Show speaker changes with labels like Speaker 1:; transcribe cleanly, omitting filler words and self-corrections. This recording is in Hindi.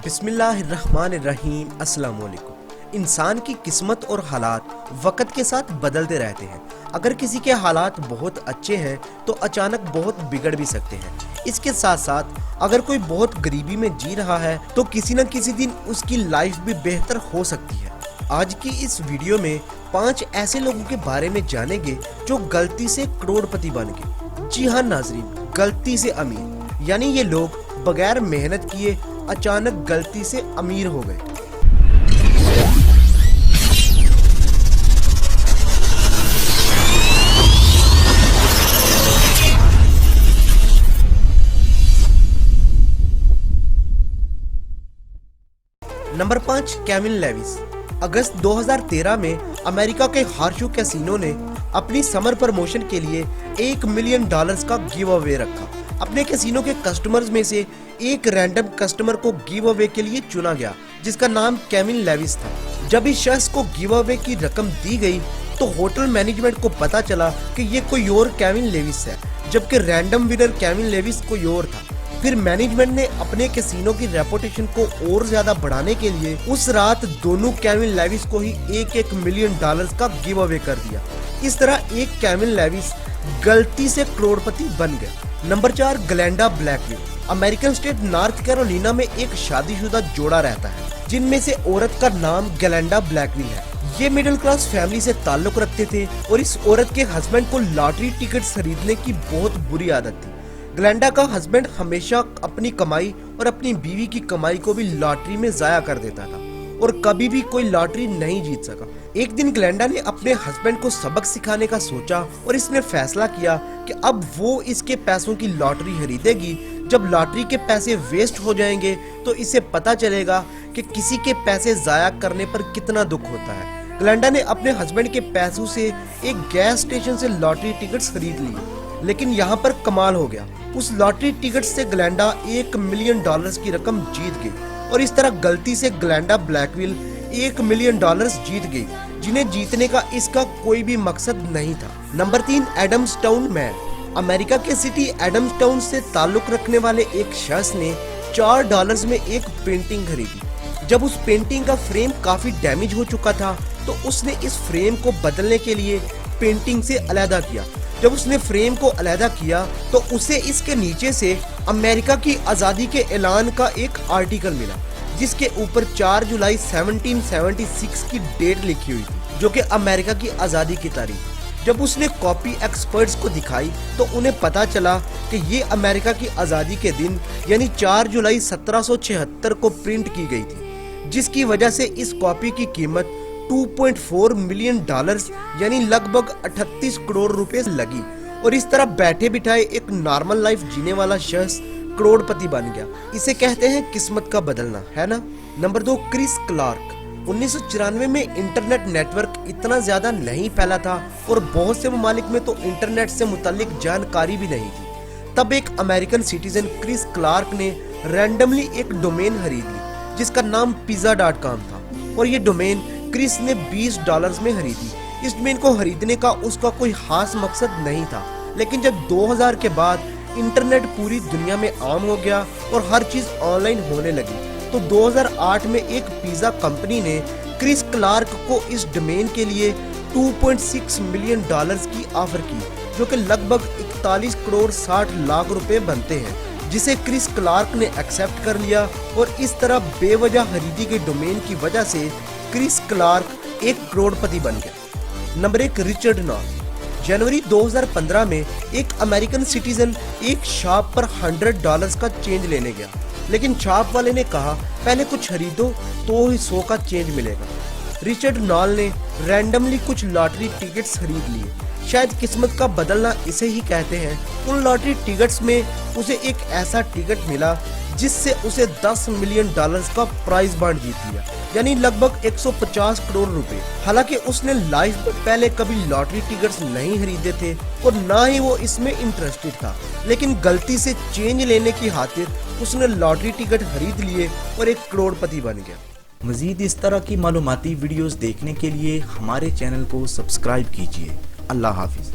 Speaker 1: बिस्मिल्लाहिर्रहमानिर्रहीम। अस्सलाम वालेकुम। इंसान की किस्मत और हालात वक्त के साथ बदलते रहते हैं। अगर किसी के हालात बहुत अच्छे हैं तो अचानक बहुत बिगड़ भी सकते हैं। इसके साथ साथ अगर कोई बहुत गरीबी में जी रहा है तो किसी न किसी दिन उसकी लाइफ भी बेहतर हो सकती है। आज की इस वीडियो में 5 ऐसे लोगों के बारे में जानेंगे जो गलती से करोड़पति बन गए। जी हाँ नाजरीन, गलती से अमीर, यानी ये लोग बगैर मेहनत किए अचानक गलती से अमीर हो गए। Number 5, Kevin Levi's. अगस्त 2013 में अमेरिका के हार्शू कैसीनो ने अपनी समर प्रमोशन के लिए $1 मिलियन का गिव अवे रखा। अपने कैसीनो के कस्टमर्स में से एक रैंडम कस्टमर को गिव अवे के लिए चुना गया जिसका नाम केविन लेविस था। जब इस शख्स को गिव अवे की रकम दी गई तो होटल मैनेजमेंट को पता चला कि ये कोई और केविन लेविस है, जबकि रैंडम विनर केविन लेविस कोई और था। फिर मैनेजमेंट ने अपने कैसीनो की रेपुटेशन को और ज्यादा बढ़ाने के लिए उस रात दोनों केविन लेविस को ही $1 मिलियन का गिव अवे कर दिया। इस तरह एक केविन लेविस गलती से करोड़पति बन गया। Number 4, Glenda Blackwell. American state North Carolina में एक शादीशुदा जोड़ा रहता है जिनमें से औरत का नाम ग्लेंडा ब्लैकविल है। ये मिडिल क्लास फैमिली से ताल्लुक रखते थे और इस औरत के हस्बैंड को लॉटरी टिकट खरीदने की बहुत बुरी आदत थी। ग्लेंडा का हस्बैंड हमेशा अपनी कमाई और अपनी बीवी की कमाई को भी लॉटरी में जाया कर देता था और कभी भी कोई लॉटरी नहीं जीत सका। एक दिन ग्लेंडा ने अपने हस्बैंड को सबक सिखाने का सोचा और इसने फैसला किया कि अब वो इसके पैसों की लॉटरी खरीदेगी। जब लॉटरी के पैसे वेस्ट हो जाएंगे तो इसे पता चलेगा कि किसी के पैसे जाया करने पर कितना दुख होता है। ग्लेंडा ने अपने हस्बैंड के पैसों से एक गैस स्टेशन से लॉटरी टिकट्स खरीद ली, लेकिन यहाँ पर कमाल हो गया। उस लॉटरी टिकट से ग्लेंडा $1 मिलियन की रकम जीत गई और इस तरह गलती से ग्लेंडा ब्लैकविल $1 मिलियन जीत गई, जिन्हें जीतने का इसका कोई भी मकसद नहीं था। Number 3, Adamstown man. अमेरिका के सिटी एडम्सटाउन से ताल्लुक रखने वाले एक शख्स ने $4 में एक पेंटिंग खरीदी। जब उस पेंटिंग का फ्रेम काफी डैमेज हो चुका था तो उसने इस फ्रेम को बदलने के लिए पेंटिंग से अलहदा किया। जब उसने फ्रेम को अलहदा किया तो उसे इसके नीचे से अमेरिका की आज़ादी के ऐलान का एक आर्टिकल मिला जिसके ऊपर 4 जुलाई 1776 की डेट लिखी हुई थी, जो कि अमेरिका की आज़ादी की तारीख। जब उसने कॉपी एक्सपर्ट्स को दिखाई तो उन्हें पता चला कि ये अमेरिका की आज़ादी के दिन यानी 4 जुलाई 1776 को प्रिंट की गई थी, जिसकी वजह से इस कॉपी की कीमत $2.4 मिलियन यानी लगभग 38 करोड़ रुपए लगी। और इस तरह बैठे बिठाए एक नॉर्मल लाइफ जीने वाला शख्स करोड़पति बन गया। इसे कहते हैं किस्मत का बदलना, है ना। Number 2, Chris Clark. 1994 में इंटरनेट नेटवर्क इतना ज्यादा नहीं फैला था और बहुत से ममालिक में तो इंटरनेट से मुतालिक जानकारी भी नहीं थी। तब एक अमेरिकन सिटीजन क्रिस क्लार्क ने रैंडमली एक डोमेन खरीद ली जिसका नाम pizza.com था और ये डोमेन क्रिस ने $20 में खरीदी। इस डोमेन को खरीदने का उसका कोई खास मकसद नहीं था, लेकिन जब 2000 के बाद इंटरनेट पूरी दुनिया में आम हो गया और हर चीज ऑनलाइन होने लगी तो 2008 में एक पिज्जा कंपनी ने क्रिस क्लार्क को इस डोमेन के लिए $2.6 मिलियन की ऑफर की, जो कि लगभग 41 करोड़ 60 लाख रुपए बनते हैं, जिसे क्रिस क्लार्क ने एक्सेप्ट कर लिया और इस तरह बेवजह खरीदी गई डोमेन की वजह से क्रिस क्लार्क एक करोड़पति बन गया। Number 1, Richard knoll. जनवरी 2015 में एक अमेरिकन सिटीजन एक शॉप पर $100 का चेंज लेने गया, लेकिन शॉप वाले ने कहा पहले कुछ खरीदो तो ही 100 का चेंज मिलेगा। रिचर्ड नॉल ने रैंडमली कुछ लॉटरी टिकट्स खरीद लिए। शायद किस्मत का बदलना इसे ही कहते हैं। उन लॉटरी टिकट्स में उसे एक ऐसा टिकट मिला जिससे उसे $10 मिलियन का प्राइज बॉन्ड जीत लिया, यानी लगभग 150 करोड़ रुपए। हालांकि उसने लाइफ में पहले कभी लॉटरी टिकट्स नहीं खरीदे थे और ना ही वो इसमें इंटरेस्टेड था, लेकिन गलती से चेंज लेने की खातिर उसने लॉटरी टिकट खरीद लिए और एक करोड़पति बन गया।
Speaker 2: मजीद इस तरह की मालूमाती वीडियोस देखने के लिए हमारे चैनल को सब्सक्राइब कीजिए। अल्लाह हाफिज।